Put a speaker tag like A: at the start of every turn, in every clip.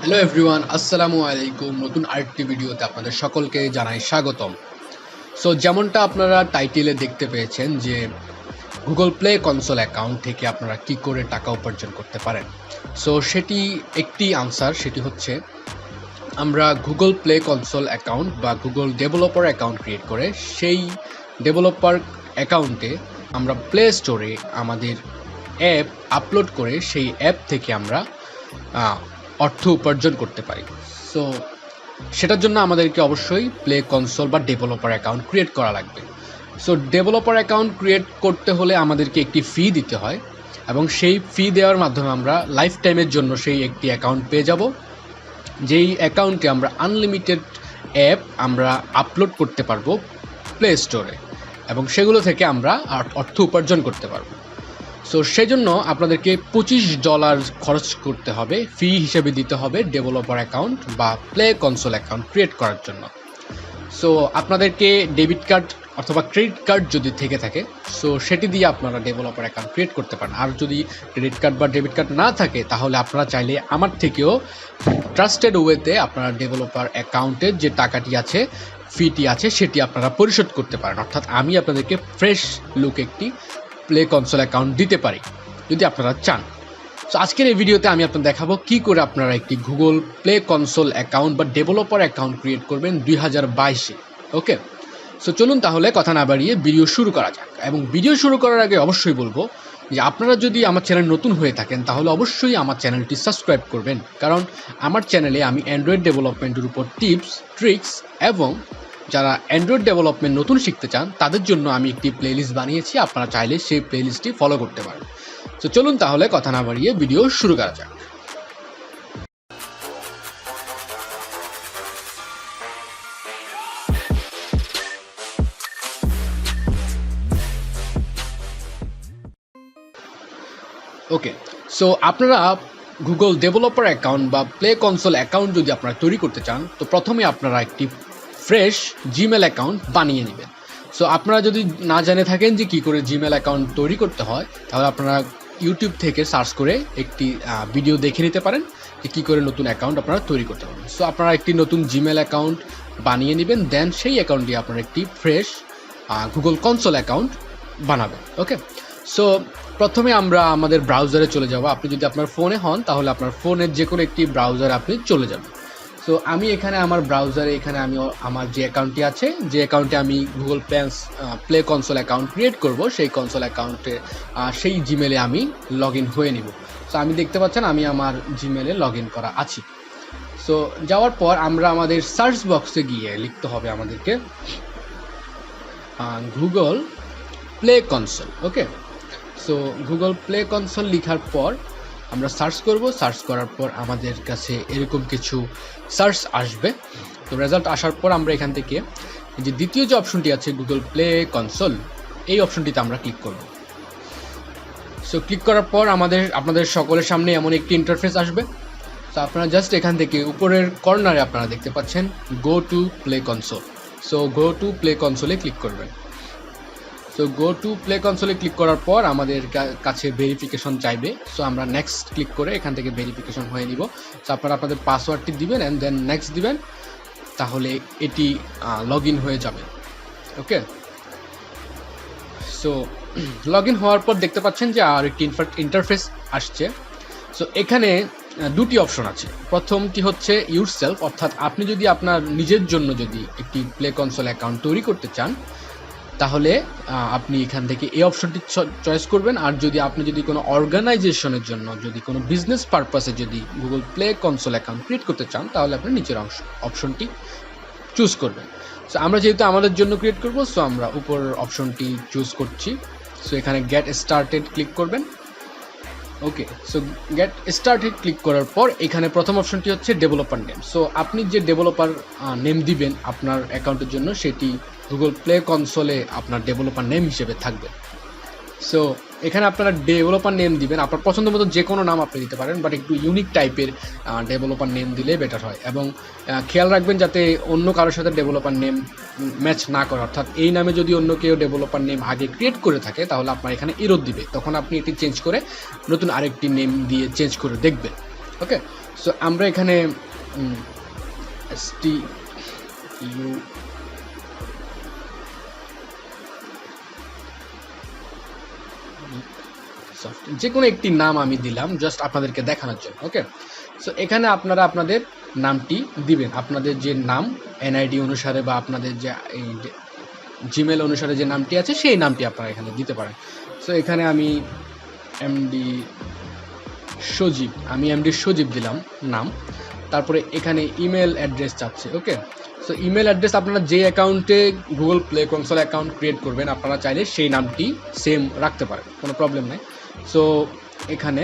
A: Hello everyone, আসসালামু আলাইকুম। নতুন আরেকটি ভিডিওতে আপনাদের সকলকে জানাই স্বাগতম। সো যেমনটা আপনারা টাইটেলে দেখতে পেয়েছেন যে গুগল প্লে কনসোল অ্যাকাউন্ট থেকে আপনারা কি করে টাকা উপার্জন করতে পারেন। সো সেটি একটি আনসার, সেটি হচ্ছে আমরা গুগল প্লে কনসোল অ্যাকাউন্ট বা গুগল ডেভেলপার অ্যাকাউন্ট ক্রিয়েট করে সেই ডেভেলপার অ্যাকাউন্টে আমরা প্লে স্টোরে আমাদের অ্যাপ আপলোড করে সেই অ্যাপ থেকে আমরা অর্থ উপার্জন করতে পারি। সো সেটার জন্য আমাদেরকে অবশ্যই প্লে কনসোল বা ডেভেলপার অ্যাকাউন্ট ক্রিয়েট করা লাগবে। সো ডেভেলপার অ্যাকাউন্ট ক্রিয়েট করতে হলে আমাদেরকে একটি ফি দিতে হয় এবং সেই ফি দেওয়ার মাধ্যমে আমরা লাইফ টাইমের জন্য সেই একটি অ্যাকাউন্ট পেয়ে যাব, যেই অ্যাকাউন্টে আমরা আনলিমিটেড অ্যাপ আমরা আপলোড করতে পারবো প্লে স্টোরে এবং সেগুলো থেকে আমরা অর্থ উপার্জন করতে পারবো। সো সেজন্য আপনাদেরকে $25 খরচ করতে হবে, ফি হিসেবে দিতে হবে ডেভেলপার অ্যাকাউন্ট বা প্লে কনসোল অ্যাকাউন্ট ক্রিয়েট করার জন্য। সো আপনাদেরকে ডেবিট কার্ড অথবা ক্রেডিট কার্ড যদি থেকে থাকে, সো সেটি দিয়ে আপনারা ডেভেলপার অ্যাকাউন্ট ক্রিয়েট করতে পারেন। আর যদি ক্রেডিট কার্ড বা ডেবিট কার্ড না থাকে তাহলে আপনারা চাইলে আমার থেকেও ট্রাস্টেড ওয়েতে আপনারা ডেভেলপার অ্যাকাউন্টের যে টাকাটি আছে, ফিটি আছে, সেটি আপনারা পরিশোধ করতে পারেন। অর্থাৎ আমি আপনাদেরকে ফ্রেশ লুক একটি প্লে কনসোল অ্যাকাউন্ট দিতে পারি যদি আপনারা চান। সো আজকের এই ভিডিওতে আমি আপনাদের দেখাবো কি করে আপনারা একটি গুগল প্লে কনসোল অ্যাকাউন্ট বা ডেভেলপার অ্যাকাউন্ট ক্রিয়েট করবেন 2022-এ। ওকে, সো চলুন তাহলে কথা না বাড়িয়ে ভিডিও শুরু করা যাক। এবং ভিডিও শুরু করার আগে অবশ্যই বলবো যে আপনারা যদি আমার চ্যানেল নতুন হয়ে থাকেন তাহলে অবশ্যই আমার চ্যানেলটি সাবস্ক্রাইব করবেন, কারণ আমার চ্যানেলে আমি অ্যান্ড্রয়েড ডেভেলপমেন্টের উপর টিপস, ট্রিক্স এবং যারা অ্যান্ড্রয়েড ডেভেলপমেন্ট নতুন শিখতে চান তাদের জন্য আমি একটি প্লেলিস্ট বানিয়েছি। আপনারা চাইলে সেই প্লেলিস্টটি ফলো করতে পারেন। তো চলুন তাহলে কথা না বাড়িয়ে ভিডিও শুরু করা যাক। ওকে, সো আপনারা গুগল ডেভেলপার অ্যাকাউন্ট বা প্লে কনসোল অ্যাকাউন্ট যদি আপনারা তৈরি করতে চান, তো প্রথমে আপনারা একটি ফ্রেশ জিমেল অ্যাকাউন্ট বানিয়ে নেবেন। সো আপনারা যদি না জেনে থাকেন যে কী করে জিমেল অ্যাকাউন্ট তৈরি করতে হয়, তাহলে আপনারা ইউটিউব থেকে সার্চ করে একটি ভিডিও দেখে নিতে পারেন যে কী করে নতুন অ্যাকাউন্ট আপনারা তৈরি করতে পারেন। সো আপনারা একটি নতুন জিমেল অ্যাকাউন্ট বানিয়ে নেবেন, দেন সেই অ্যাকাউন্ট দিয়ে আপনারা একটি ফ্রেশ গুগল কনসোল অ্যাকাউন্ট বানাবেন। ওকে, সো প্রথমে আমরা আমাদের ব্রাউজারে চলে যাব। আপনি যদি আপনার ফোনে হন তাহলে আপনার ফোনের যে কোনো একটি ব্রাউজারে আপনি চলে যাবেন। সো আমি এখানে আমার ব্রাউজারে আমি আমার যে অ্যাকাউন্টটি আছে, যে অ্যাকাউন্টে আমি Google Play console account create করব, সেই কনসোল অ্যাকাউন্টে সেই জিমেলে আমি লগ ইন হয়ে নিব। সো আমি দেখতে পাচ্ছেন আমি আমার জিমেলে লগ ইন করা আছি। সো যাওয়ার পর আমরা আমাদের সার্চ বক্সে গিয়ে লিখতে হবে আমাদেরকে গুগল প্লে কনসোল। ওকে, সো গুগল প্লে কনসোল লেখার পর আমরা সার্চ করব। সার্চ করার পর আমাদের কাছে এরকম কিছু সার্চ আসবে। তো রেজাল্ট আসার পর আমরা এখান থেকে যে দ্বিতীয় যে অপশনটি আছে গুগল প্লে কনসোল, এই অপশনটিতে আমরা ক্লিক করব। সো ক্লিক করার পর আপনাদের সকলের সামনে এমন একটি ইন্টারফেস আসবে। তো আপনারা জাস্ট এখান থেকে উপরের কর্নারে আপনারা দেখতে পাচ্ছেন go to play console. So go to play কনসোলে ক্লিক করবেন। সো গো টু প্লে কনসোলে ক্লিক করার পর আমাদের কাছে ভেরিফিকেশন চাইবে। সো আমরা নেক্সট ক্লিক করে এখান থেকে ভেরিফিকেশন হয়ে নিব। সো আপনারা আপনাদের পাসওয়ার্ডটি দিবেন অ্যান্ড দেন নেক্সট দিবেন, তাহলে এটি লগ ইন হয়ে যাবে। ওকে, সো লগ ইন হওয়ার পর দেখতে পাচ্ছেন যে আর একটি ইন্টারফেস আসছে। সো এখানে দুটি অপশন আছে। প্রথমটি হচ্ছে ইউরসেলফ, অর্থাৎ আপনি যদি আপনার নিজের জন্য যদি একটি প্লে কনসোল অ্যাকাউন্ট তৈরি করতে চান তাহলে আপনি এখান থেকে এই অপশনটি চয়েস করবেন। আর আপনি যদি কোনো অর্গানাইজেশনের জন্য, যদি কোনো বিজনেস পারপাসে যদি Google Play console account create করতে চান তাহলে আপনি নিচের অপশনটি চুজ করবেন। সো আমরা যেহেতু আমাদের জন্য ক্রিয়েট করব, সো আমরা উপর অপশনটি চুজ করছি। সো এখানে গেট স্টার্টেড ক্লিক করবেন। ওকে, সো গেট স্টার্টেড ক্লিক করার পর এখানে প্রথম অপশনটি হচ্ছে ডেভেলপার নেম। সো আপনি যে ডেভেলপার নেম দিবেন আপনার অ্যাকাউন্টের জন্য সেটি গুগল প্লে কনসোলে আপনার ডেভেলপার নেম হিসেবে থাকবে। সো এখানে আপনারা ডেভেলপার নেম দিবেন, আপনার পছন্দ মতো যে কোনো নাম আপনি দিতে পারেন, বাট একটু ইউনিক টাইপের ডেভেলপার নেম দিলে বেটার হয়। এবং খেয়াল রাখবেন যাতে অন্য কারোর সাথে ডেভেলপার নেম ম্যাচ না করে, অর্থাৎ এই নামে যদি অন্য কেউ ডেভেলপার নেম আগে ক্রিয়েট করে থাকে তাহলে আপনার এখানে এরর দিবে, তখন আপনি এটি চেঞ্জ করে নতুন আরেকটি নেম দিয়ে চেঞ্জ করে দেখবেন। ওকে, সো আমরা এখানে stu যে কোনো একটি নাম আমি দিলাম জাস্ট আপনাদেরকে দেখানোর জন্য। ওকে, সো এখানে আপনারা আপনাদের নামটি দিবেন, আপনাদের যে নাম এনআইডি অনুসারে বা আপনাদের যে জিমেল অনুসারে যে নামটি আছে সেই নামটি আপনারা এখানে দিতে পারেন। সো এখানে আমি এমডি সজীব দিলাম নাম। তারপরে এখানে ইমেল অ্যাড্রেস চাচ্ছে। ওকে, সো ইমেল অ্যাড্রেস আপনারা যে অ্যাকাউন্টে Google Play console account create করবেন আপনারা চাইলে সেই নামটি সেম রাখতে পারেন, কোনো প্রবলেম নেই। সো এখানে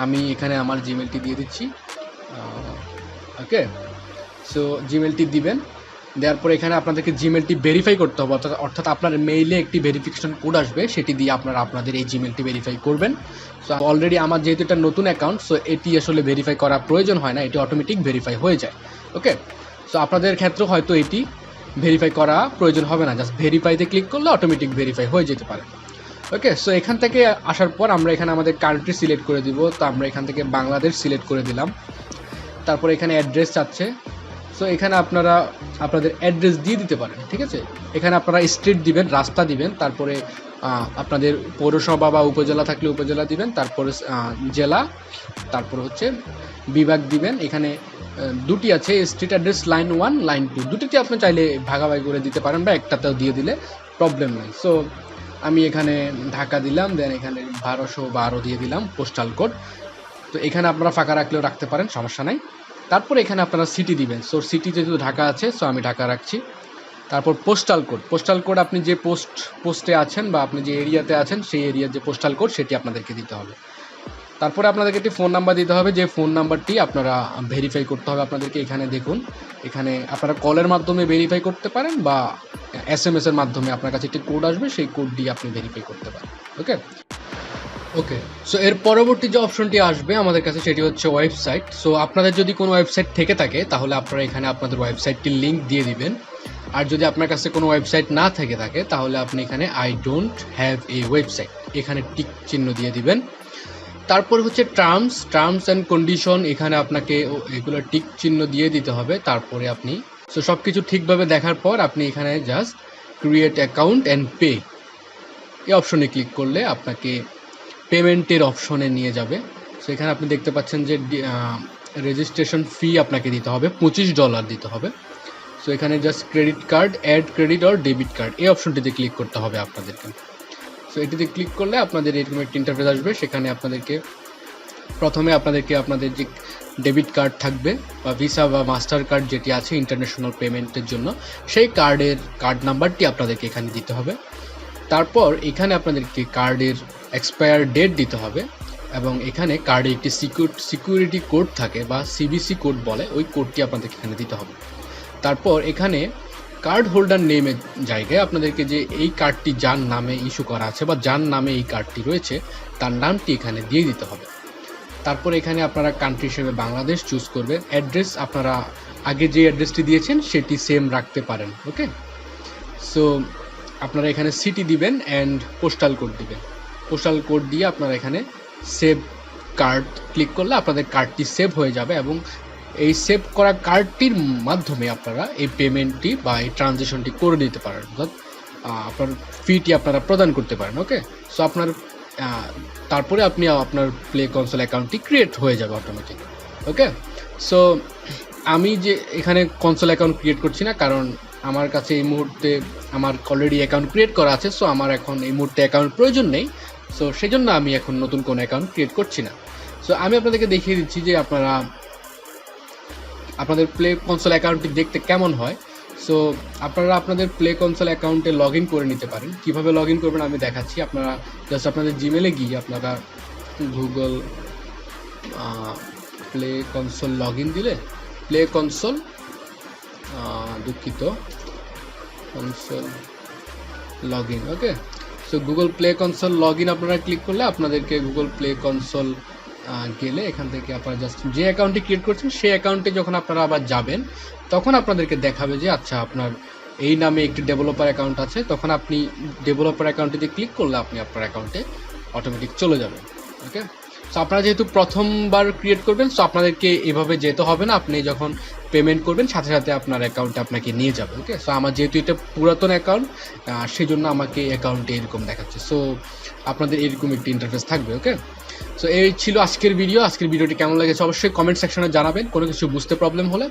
A: আমি এখানে আমার জিমেলটি দিয়ে দিচ্ছি। ওকে, সো জিমেলটি দিবেন, দেওয়ার পরে এখানে আপনাদেরকে জিমেলটি ভেরিফাই করতে হবে, অর্থাৎ আপনার মেইলে একটি ভেরিফিকেশন কোড আসবে, সেটি দিয়ে আপনারা আপনাদের এই জিমেলটি ভেরিফাই করবেন। সো অলরেডি আমার যেহেতু এটা নতুন অ্যাকাউন্ট, সো এটি আসলে ভেরিফাই করা প্রয়োজন হয় না, এটি অটোমেটিক ভেরিফাই হয়ে যায়। ওকে, সো আপনাদের ক্ষেত্রে হয়তো এটি ভেরিফাই করা প্রয়োজন হবে না, জাস্ট ভেরিফাইতে ক্লিক করলে অটোমেটিক ভেরিফাই হয়ে যেতে পারে। ওকে, সো এখান থেকে আসার পর আমরা এখানে আমাদের কান্ট্রি সিলেক্ট করে দিব। তো আমরা এখান থেকে বাংলাদেশ সিলেক্ট করে দিলাম। তারপর এখানে অ্যাড্রেস চাচ্ছে, সো এখানে আপনারা আপনাদের অ্যাড্রেস দিয়ে দিতে পারেন। ঠিক আছে, এখানে আপনারা স্ট্রিট দিবেন, রাস্তা দিবেন, তারপরে আপনাদের পৌরসভা বা উপজেলা থাকলে উপজেলা দিবেন, তারপরে জেলা, তারপর হচ্ছে বিভাগ দিবেন। এখানে দুটি আছে, স্ট্রিট অ্যাড্রেস লাইন 1 লাইন 2, দুটিতে আপনি চাইলে ভাগাভাগি করে দিতে পারেন বা একটাতেও দিয়ে দিলে প্রবলেম নেই। সো আমি এখানে ঢাকা দিলাম, দেন এখানে 1212 দিয়ে দিলাম পোস্টাল কোড। তো এখানে আপনারা ফাঁকা রাখলেও রাখতে পারেন, সমস্যা নাই। তারপর এখানে আপনারা সিটি দিবেন। সো সিটি যেহেতু ঢাকা আছে, সো আমি ঢাকা রাখছি। তারপর পোস্টাল কোড আপনি যে পোস্টে আছেন বা আপনি যে এরিয়াতে আছেন সেই এরিয়ার যে পোস্টাল কোড সেটি আপনাদেরকে দিতে হবে। তারপরে আপনাদেরকে একটি ফোন নাম্বার দিতে হবে, যে ফোন নাম্বারটি আপনারা ভেরিফাই করতে হবে আপনাদেরকে। এখানে দেখুন, এখানে আপনারা কলের মাধ্যমে ভেরিফাই করতে পারেন বা SMS এর মাধ্যমে আপনার কাছে একটি কোড আসবে, সেই কোড দিয়ে আপনি ভেরিফাই করতে পারেন। ওকে, সো এর পরবর্তী যে অপশনটি আসবে আমাদের কাছে সেটি হচ্ছে ওয়েবসাইট। সো আপনাদের যদি কোনো ওয়েবসাইট থেকে থাকে তাহলে আপনারা এখানে আপনাদের ওয়েবসাইটটির লিঙ্ক দিয়ে দিবেন। আর যদি আপনার কাছে কোনো ওয়েবসাইট না থেকে থাকে তাহলে আপনি এখানে I don't have a website এখানে টিক চিহ্ন দিয়ে দিবেন। তারপর হচ্ছে টার্মস অ্যান্ড কন্ডিশন, এখানে আপনাকে এগুলো টিক চিহ্ন দিয়ে দিতে হবে। তারপরে আপনি সব কিছু ঠিকভাবে দেখার পর আপনি এখানে just create account and pay এই অপশনে ক্লিক করলে আপনাকে পেমেন্টের অপশনে নিয়ে যাবে। সো এখানে আপনি দেখতে পাচ্ছেন যে রেজিস্ট্রেশন ফি আপনাকে দিতে হবে, $25 দিতে হবে। সো এখানে just credit card, add credit or debit card এই অপশনটিতে ক্লিক করতে হবে আপনাদেরকে। সো এটিতে ক্লিক করলে আপনাদের এরকম একটি ইন্টারফেস আসবে। সেখানে আপনাদেরকে প্রথমে আপনাদের যে ডেবিট কার্ড থাকবে বা ভিসা বা মাস্টার কার্ড যেটি আছে ইন্টারন্যাশনাল পেমেন্টের জন্য, সেই কার্ড নাম্বারটি আপনাদেরকে এখানে দিতে হবে। তারপর এখানে আপনাদেরকে কার্ডের এক্সপায়ার ডেট দিতে হবে এবং এখানে কার্ডে একটি সিকিউরিটি কোড থাকে বা সিবিসি কোড বলে, ওই কোডটি আপনাদেরকে এখানে দিতে হবে। তারপর এখানে কার্ড হোল্ডার নেমের জায়গায় আপনাদেরকে যে এই কার্ডটি যার নামে ইস্যু করা আছে বা যার নামে এই কার্ডটি রয়েছে তার নামটি এখানে দিয়ে দিতে হবে। তারপর এখানে আপনারা কান্ট্রি হিসেবে বাংলাদেশ চুজ করবেন। অ্যাড্রেস আপনারা আগে যে অ্যাড্রেসটি দিয়েছেন সেটি সেম রাখতে পারেন। ওকে, সো আপনারা এখানে সিটি দিবেন অ্যান্ড পোস্টাল কোড দিবেন। পোস্টাল কোড দিয়ে আপনারা এখানে সেভ কার্ড ক্লিক করলে আপনাদের কার্ডটি সেভ হয়ে যাবে এবং এই সেভ করা কার্ডটির মাধ্যমে আপনারা এই পেমেন্টটি বা এই ট্রানজ্যাকশনটি করে দিতে পারেন, অর্থাৎ আপনার ফিটি আপনারা প্রদান করতে পারেন। ওকে, সো আপনার তারপরে আপনি আপনার প্লে কনসোল অ্যাকাউন্টটি ক্রিয়েট হয়ে যাবে অটোমেটিক। ওকে, সো আমি যে এখানে কনসোল অ্যাকাউন্ট ক্রিয়েট করছি না, কারণ আমার কাছে এই মুহূর্তে আমার অলরেডি অ্যাকাউন্ট ক্রিয়েট করা আছে। সো আমার এখন এই মুহূর্তে অ্যাকাউন্ট প্রয়োজন নেই, সো সেই জন্য আমি এখন নতুন কোনো অ্যাকাউন্ট ক্রিয়েট করছি না। সো আমি আপনাদেরকে দেখিয়ে দিচ্ছি যে আপনারা আপনাদের প্লে কনসোল অ্যাকাউন্টটি দেখতে কেমন হয়। সো আপনারা আপনাদের প্লে কনসোল অ্যাকাউন্টে লগ ইন করে নিতে পারেন। কীভাবে লগ ইন করবেন আমি দেখাচ্ছি। আপনারা জাস্ট আপনাদের জিমেলে গিয়ে আপনারা Google Play console log in দিলে play console console log in. Okay, so Google Play console log in আপনারা ক্লিক করলে আপনাদেরকে গুগল প্লে কনসোল গেলে এখান থেকে আপনারা জাস্ট যে অ্যাকাউন্টটি ক্রিয়েট করছেন সেই অ্যাকাউন্টে যখন আপনারা আবার যাবেন তখন আপনাদেরকে দেখাবে যে আচ্ছা আপনার এই নামে একটি ডেভেলপার অ্যাকাউন্ট আছে, তখন আপনি ডেভেলপার অ্যাকাউন্টে ক্লিক করলে আপনি আপনার অ্যাকাউন্টে অটোমেটিক চলে যাবেন। ওকে, সো আপনারা যেহেতু প্রথমবার ক্রিয়েট করবেন, সো আপনাদেরকে এভাবে যেতে হবে না, আপনি যখন পেমেন্ট করবেন সাথে সাথে আপনার অ্যাকাউন্টে আপনাকে নিয়ে যাবে। ওকে, সো আমার যেহেতু এটা পুরাতন অ্যাকাউন্ট, সেই জন্য আমাকে অ্যাকাউন্টে এরকম দেখাচ্ছে। সো আপনাদের এরকম একটি ইন্টারফেস থাকবে। ওকে, সো এই ছিল আজকের ভিডিও। আজকের ভিডিওটি কেমন লেগেছে অবশ্যই কমেন্ট সেকশনে জানাবেন, কোনো কিছু বুঝতে প্রবলেম হলে।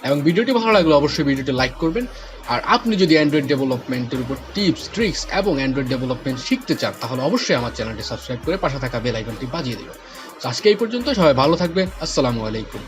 A: এবং ভিডিওটি ভালো লাগলে অবশ্যই ভিডিওটি লাইক করবেন। আর আপনি যদি অ্যান্ড্রয়েড ডেভেলপমেন্টের উপর টিপস ট্রিক্স এবং অ্যান্ড্রয়েড ডেভেলপমেন্ট শিখতে চান, তাহলে অবশ্যই আমার চ্যানেলটি সাবস্ক্রাইব করে পাশে থাকা বেল আইকনটি বাজিয়ে দেবেন। তো আজকে এই পর্যন্ত, সবাই ভালো থাকবেন। আসসালামু আলাইকুম।